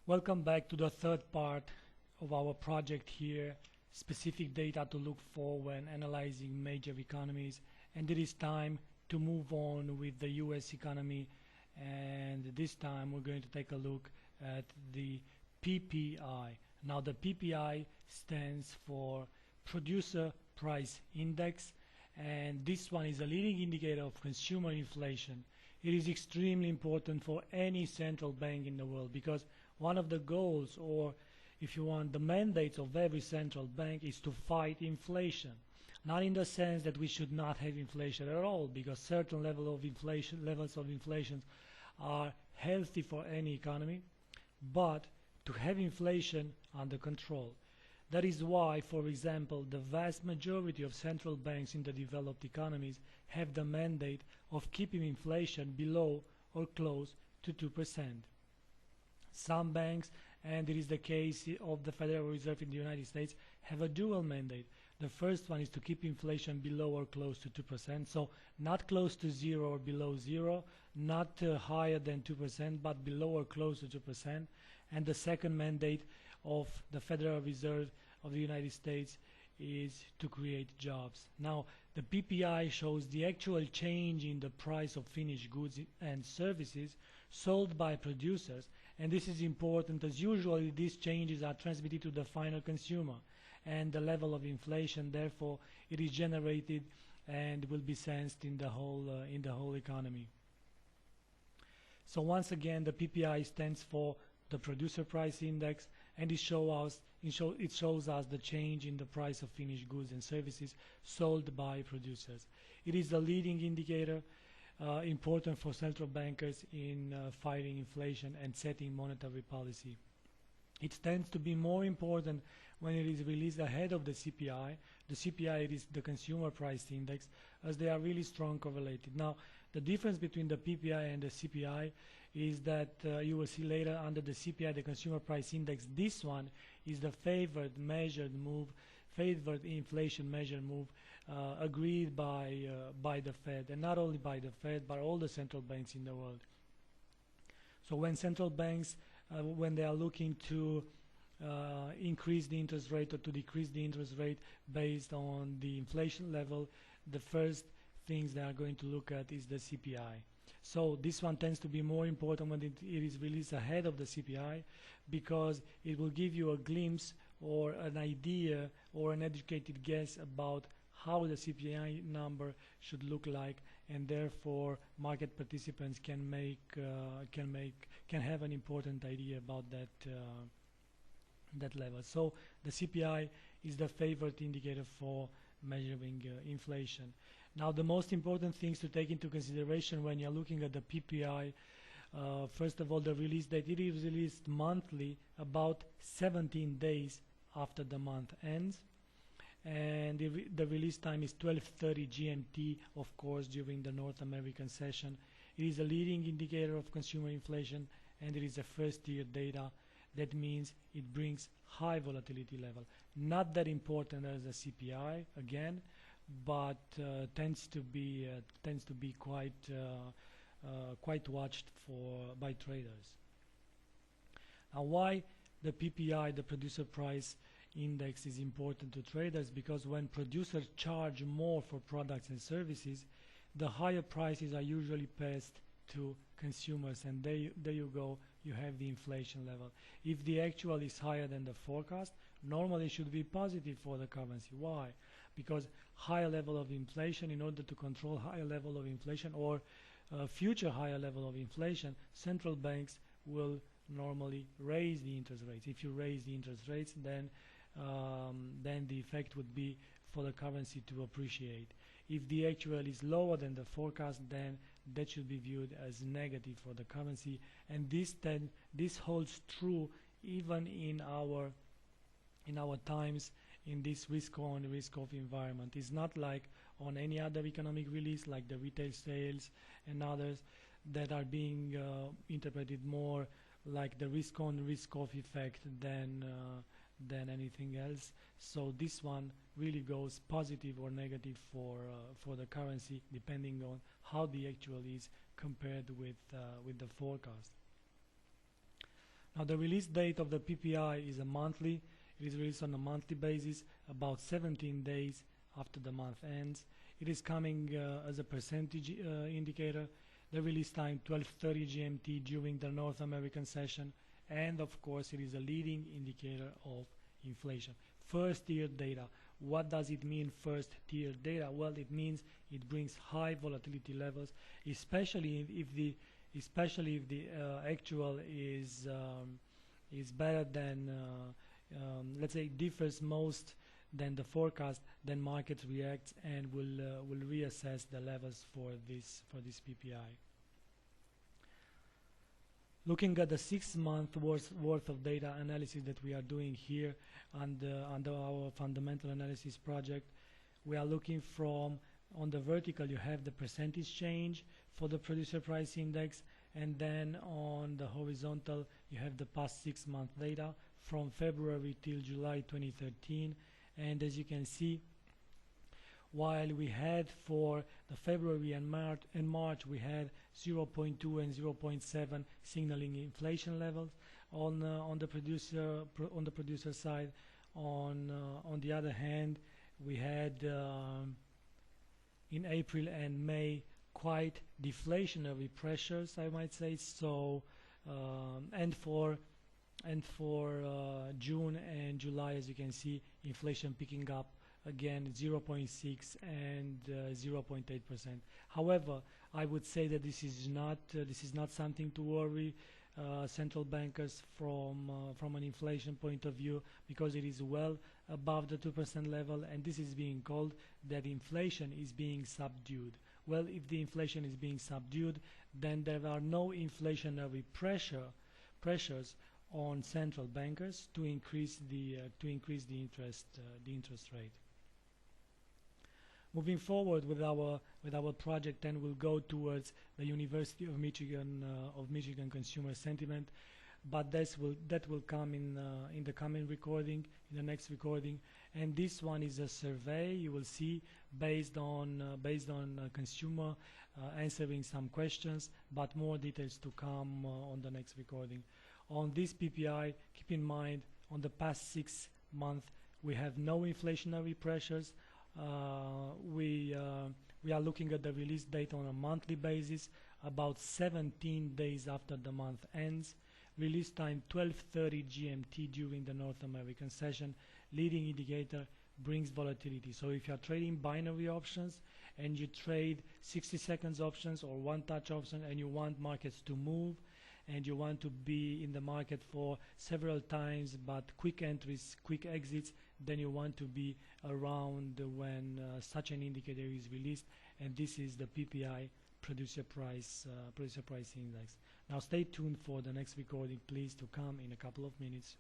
Welcome back to the third part of our project here, specific data to look for when analyzing major economies. And it is time to move on with the US economy, and this time we're going to take a look at the PPI. Now the PPI stands for Producer Price Index, and this one is a leading indicator of consumer inflation. It is extremely important for any central bank in the world because one of the goals, or if you want, the mandates of every central bank is to fight inflation. Not in the sense that we should not have inflation at all, because certain levels of inflation are healthy for any economy, but to have inflation under control. That is why, for example, the vast majority of central banks in the developed economies have the mandate of keeping inflation below or close to 2%. Some banks, and it is the case of the Federal Reserve in the United States, have a dual mandate. The first one is to keep inflation below or close to 2%, so not close to zero or below zero, not higher than 2%, but below or close to 2%. And the second mandate of the Federal Reserve of the United States is to create jobs. Now, the PPI shows the actual change in the price of finished goods and services sold by producers, and this is important as usually these changes are transmitted to the final consumer, and the level of inflation, therefore, it is generated and will be sensed in the whole economy. So once again, the PPI stands for the Producer Price Index, and it shows us the change in the price of finished goods and services sold by producers. It is a leading indicator important for central bankers in fighting inflation and setting monetary policy. It tends to be more important when it is released ahead of the CPI. The CPI is the Consumer Price Index, as they are really strong correlated. Now, the difference between the PPI and the CPI is that you will see later under the CPI, the Consumer Price Index, this one is the favored inflation measure move agreed by the Fed, and not only by the Fed, but all the central banks in the world. So when central banks, when they are looking to increase the interest rate or to decrease the interest rate based on the inflation level, the first things they are going to look at is the CPI. So this one tends to be more important when it is released ahead of the CPI, because it will give you a glimpse or an idea or an educated guess about how the CPI number should look like, and therefore market participants can have an important idea about that level. So the CPI is the favorite indicator for measuring inflation. Now, the most important things to take into consideration when you're looking at the PPI, first of all, the release date. It is released monthly, about 17 days after the month ends, and the release time is 12:30 GMT, of course, during the North American session. It is a leading indicator of consumer inflation, and it is a first-year data. That means it brings high volatility level. Not that important as a CPI, again, but tends to be quite watched by traders. Now, why the PPI, the Producer Price Index, is important to traders? Because when producers charge more for products and services, the higher prices are usually passed to consumers, and there you go, you have the inflation level. If the actual is higher than the forecast, normally it should be positive for the currency. Why? Because higher level of inflation, in order to control higher level of inflation or future higher level of inflation, central banks will normally raise the interest rates. If you raise the interest rates, then the effect would be for the currency to appreciate. If the actual is lower than the forecast, then that should be viewed as negative for the currency, and this holds true even in our times, in this risk-on, risk-off environment. It's not like on any other economic release, like the retail sales and others, that are being interpreted more like the risk-on, risk-off effect than anything else. So this one really goes positive or negative for the currency, depending on how the actual is compared with the forecast. Now the release date of the PPI is a monthly. It is released on a monthly basis, about 17 days after the month ends. It is coming as a percentage indicator. The release time 12:30 GMT during the North American session, and of course it is a leading indicator of inflation. First tier data. What does it mean, first tier data? Well, it means it brings high volatility levels, especially if the actual is better than let's say differs most than the forecast. Then market reacts and will reassess the levels for this PPI. Looking at the 6-month worth of data analysis that we are doing here under our fundamental analysis project, we are looking from, on the vertical you have the percentage change for the producer price index, and then on the horizontal you have the past 6-month data from February till July 2013. And as you can see, while we had for the February and March we had 0.2 and 0.7 signaling inflation levels on the producer side. On the other hand, we had in April and May quite deflationary pressures, I might say. So and for June and July, as you can see, inflation picking up again, 0.6 and 0.8%. However, I would say that this is not something to worry central bankers from an inflation point of view, because it is well above the 2% level, and this is being called that inflation is being subdued. Well, if the inflation is being subdued, then there are no inflationary pressures on central bankers to increase the interest rate. Moving forward with our project, then we'll go towards the University of Michigan consumer sentiment, but that will come in the coming recording, in the next recording. And this one is a survey, you will see, based on consumer answering some questions, but more details to come on the next recording. On this PPI, keep in mind, on the past 6 months we have no inflationary pressures. We are looking at the release date on a monthly basis, about 17 days after the month ends. Release time 12:30 GMT during the North American session. Leading indicator brings volatility. So if you are trading binary options and you trade 60 seconds options or one touch option, and you want markets to move and you want to be in the market for several times but quick entries, quick exits, then you want to be around when such an indicator is released, and this is the PPI, producer price index. Now stay tuned for the next recording, please, to come in a couple of minutes.